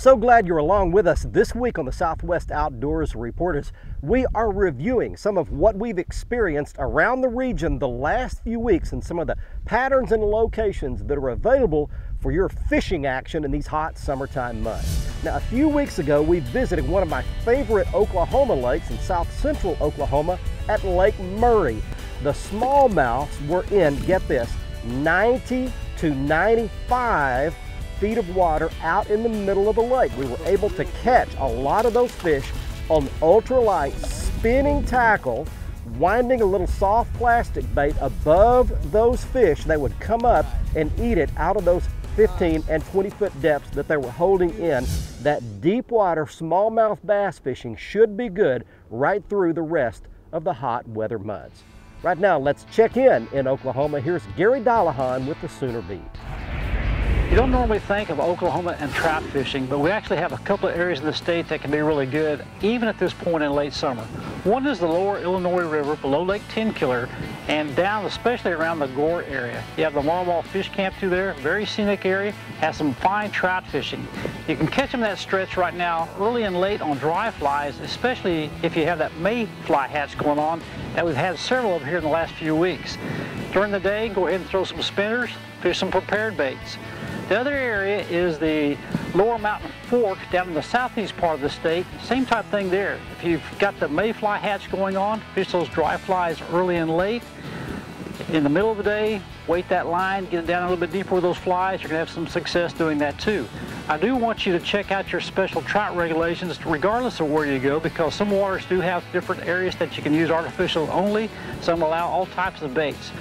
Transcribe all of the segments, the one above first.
So glad you're along with us this week on the Southwest Outdoors Reporters. We are reviewing some of what we've experienced around the region the last few weeks and some of the patterns and locations that are available for your fishing action in these hot summertime months. Now, a few weeks ago, we visited one of my favorite Oklahoma lakes in south central Oklahoma at Lake Murray. The smallmouths were in, get this, 90 to 95 feet of water out in the middle of the lake. We were able to catch a lot of those fish on ultralight spinning tackle, winding a little soft plastic bait above those fish. They would come up and eat it out of those 15 and 20 foot depths that they were holding in. That deep water smallmouth bass fishing should be good right through the rest of the hot weather months. Right now, let's check in Oklahoma. Here's Gary Dallahan with the Sooner Beat. You don't normally think of Oklahoma and trout fishing, but we actually have a couple of areas in the state that can be really good, even at this point in late summer. One is the lower Illinois River below Lake Tenkiller and down especially around the Gore area. You have the Marwall Fish Camp through there, very scenic area, has some fine trout fishing. You can catch them in that stretch right now, early and late on dry flies, especially if you have that mayfly hatch going on that we've had several of here in the last few weeks. During the day, go ahead and throw some spinners, fish some prepared baits. The other area is the Lower Mountain Fork down in the southeast part of the state. Same type thing there. If you've got the mayfly hatch going on, fish those dry flies early and late. In the middle of the day, weight that line, get it down a little bit deeper with those flies. You're going to have some success doing that too. I do want you to check out your special trout regulations regardless of where you go, because some waters do have different areas that you can use artificial only. Some allow all types of baits.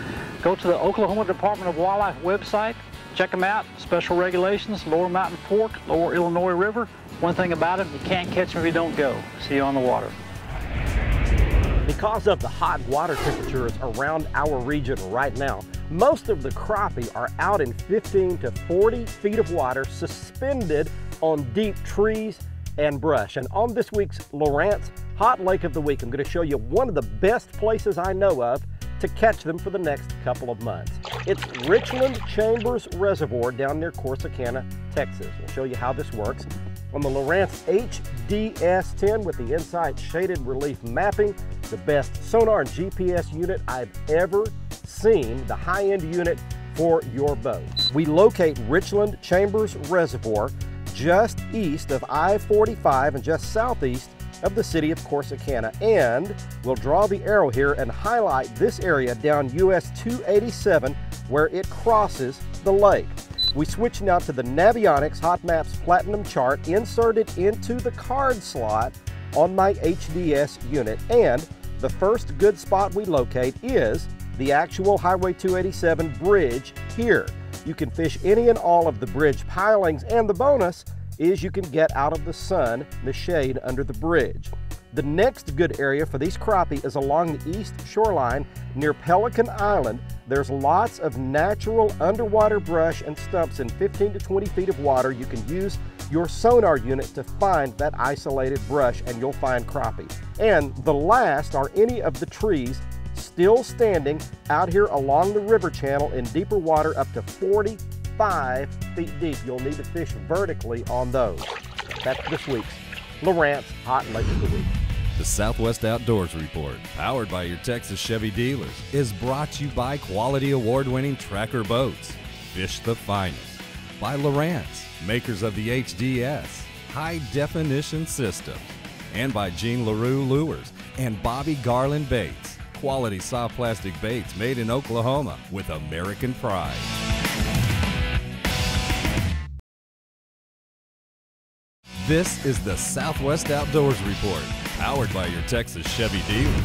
Go to the Oklahoma Department of Wildlife website. Check them out, special regulations, Lower Mountain Fork, Lower Illinois River. One thing about it, you can't catch them if you don't go. See you on the water. Because of the hot water temperatures around our region right now, most of the crappie are out in 15 to 40 feet of water suspended on deep trees and brush. And on this week's Lowrance Hot Lake of the Week, I'm going to show you one of the best places I know of to catch them for the next couple of months. It's Richland Chambers Reservoir down near Corsicana, Texas. We'll show you how this works. On the Lowrance HDS-10 with the Insight Shaded Relief Mapping, the best sonar and GPS unit I've ever seen, the high-end unit for your boat. We locate Richland Chambers Reservoir just east of I-45 and just southeast of the city of Corsicana, and we'll draw the arrow here and highlight this area down US 287 where it crosses the lake. We switch now to the Navionics Hot Maps Platinum chart inserted into the card slot on my HDS unit, and the first good spot we locate is the actual Highway 287 bridge here. You can fish any and all of the bridge pilings, and the bonus is you can get out of the sun, the shade under the bridge. The next good area for these crappie is along the east shoreline near Pelican Island. There's lots of natural underwater brush and stumps in 15 to 20 feet of water. You can use your sonar unit to find that isolated brush and you'll find crappie. And the last are any of the trees still standing out here along the river channel in deeper water up to 45 feet deep. You'll need to fish vertically on those. That's this week's Lowrance Hot Lake of the Week. The Southwest Outdoors Report, powered by your Texas Chevy dealers, is brought to you by quality award-winning Tracker boats. Fish the finest. By Lowrance, makers of the HDS, High Definition System. And by Jean LaRue Lures and Bobby Garland Baits. Quality soft plastic baits made in Oklahoma with American pride. This is the Southwest Outdoors Report, powered by your Texas Chevy dealer.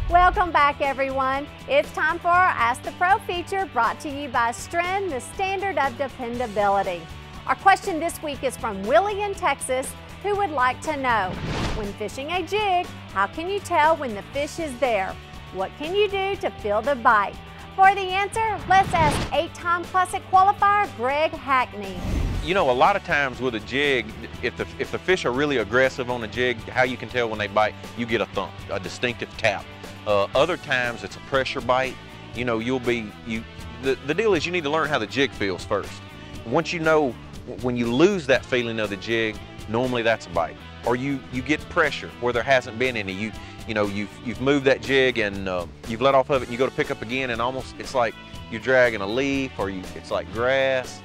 Welcome back, everyone. It's time for our Ask the Pro feature, brought to you by Stren, the standard of dependability. Our question this week is from Willie in Texas, who would like to know, when fishing a jig, how can you tell when the fish is there? What can you do to feel the bite? For the answer, let's ask 8-time Classic qualifier Greg Hackney. You know, a lot of times with a jig, if the fish are really aggressive on a jig, how you can tell when they bite, you get a thump, a distinctive tap. Other times it's a pressure bite. You know, the deal is you need to learn how the jig feels first. Once you know When you lose that feeling of the jig, normally that's a bite. Or you get pressure where there hasn't been any. You've moved that jig and you've let off of it and you go to pick up again and almost it's like you're dragging a leaf or it's like grass.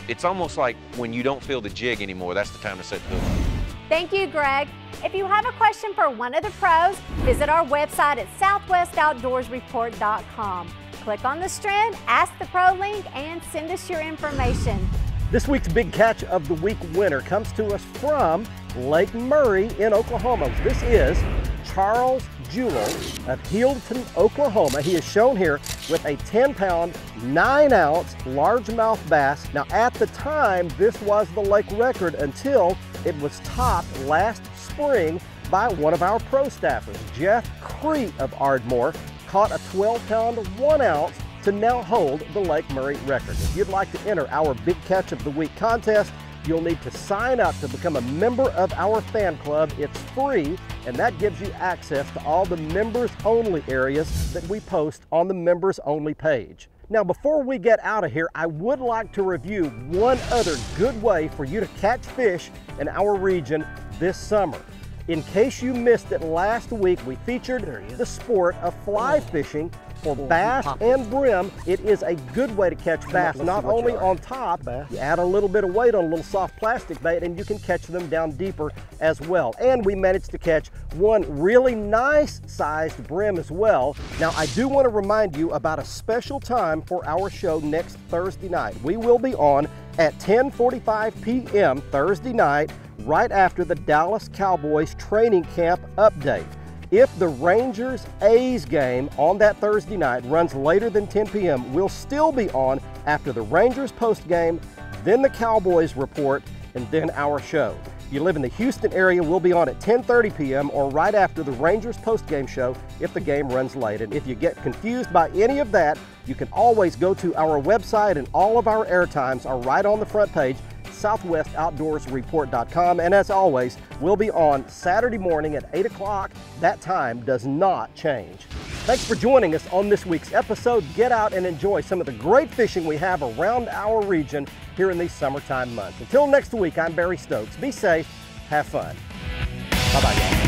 It's almost like when you don't feel the jig anymore, that's the time to set the hook. Thank you, Greg. If you have a question for one of the pros, visit our website at southwestoutdoorsreport.com. Click on the Strand, Ask the Pro link, and send us your information. This week's Big Catch of the Week winner comes to us from Lake Murray in Oklahoma. This is Charles Jewell of Healdton, Oklahoma. He is shown here with a 10-pound, 9-ounce largemouth bass. Now, at the time, this was the lake record until it was topped last spring by one of our pro staffers. Jeff Cree of Ardmore caught a 12-pound, 1-ounce to now hold the Lake Murray record. If you'd like to enter our Big Catch of the Week contest, you'll need to sign up to become a member of our fan club. It's free, and that gives you access to all the members-only areas that we post on the members-only page. Now, before we get out of here, I would like to review one other good way for you to catch fish in our region this summer. In case you missed it last week, we featured the sport of fly fishing for bass and brim. It is a good way to catch bass, not only on top, you add a little bit of weight on a little soft plastic bait and you can catch them down deeper as well. And we managed to catch one really nice sized brim as well. Now, I do want to remind you about a special time for our show next Thursday night. We will be on at 10:45 p.m. Thursday night, right after the Dallas Cowboys training camp update. If the Rangers-A's game on that Thursday night runs later than 10 p.m., we'll still be on after the Rangers postgame, then the Cowboys report, and then our show. If you live in the Houston area, we'll be on at 10:30 p.m. or right after the Rangers postgame show if the game runs late. And if you get confused by any of that, you can always go to our website, and all of our air times are right on the front page, southwestoutdoorsreport.com. And as always, we'll be on Saturday morning at 8 o'clock. That time does not change. Thanks for joining us on this week's episode. Get out and enjoy some of the great fishing we have around our region here in these summertime months. Until next week, I'm Barry Stokes. Be safe, have fun. Bye-bye, y'all.